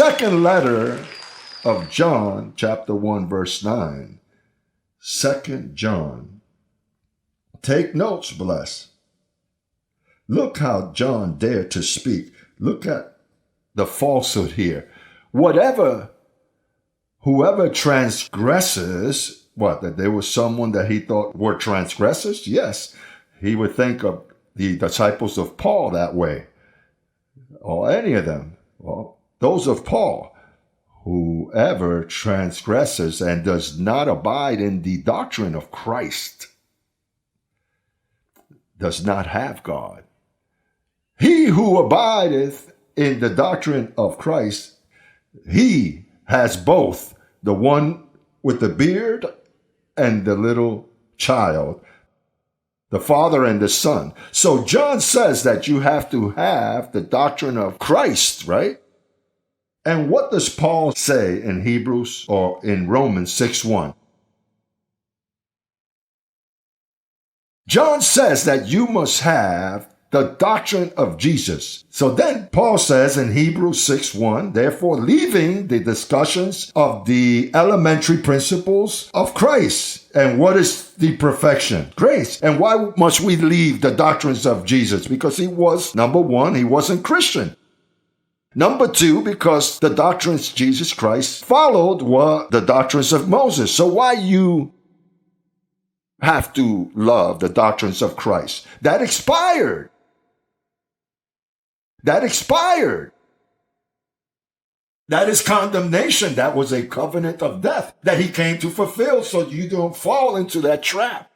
second letter of John, chapter 1, verse 9. 2 John. Take notes, bless. Look how John dared to speak. Look at the falsehood here. Whoever transgresses, that there was someone that he thought were transgressors? Yes, he would think of the disciples of Paul that way, or any of them. Well, those of Paul. Whoever transgresses and does not abide in the doctrine of Christ does not have God. He who abideth in the doctrine of Christ, he has both the one with the beard and the little child, the Father and the Son. So John says that you have to have the doctrine of Christ, right? And what does Paul say in Hebrews or in Romans 6:1? John says that you must have the doctrine of Jesus. So then Paul says in Hebrews 6:1, therefore leaving the discussions of the elementary principles of Christ. And what is the perfection? Grace. And why must we leave the doctrines of Jesus? Because he was, number one, he wasn't Christian. Number two, because the doctrines Jesus Christ followed were the doctrines of Moses. So why you have to love the doctrines of Christ? That expired. That expired. That is condemnation. That was a covenant of death that he came to fulfill so you don't fall into that trap.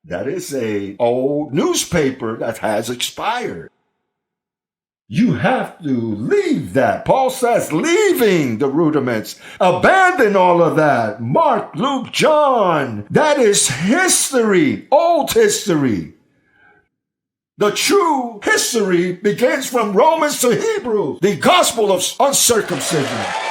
That is an old newspaper that has expired. You have to leave that. Paul says, leaving the rudiments, abandon all of that. Mark, Luke, John, that is history, old history. The true history begins from Romans to Hebrews, the gospel of uncircumcision.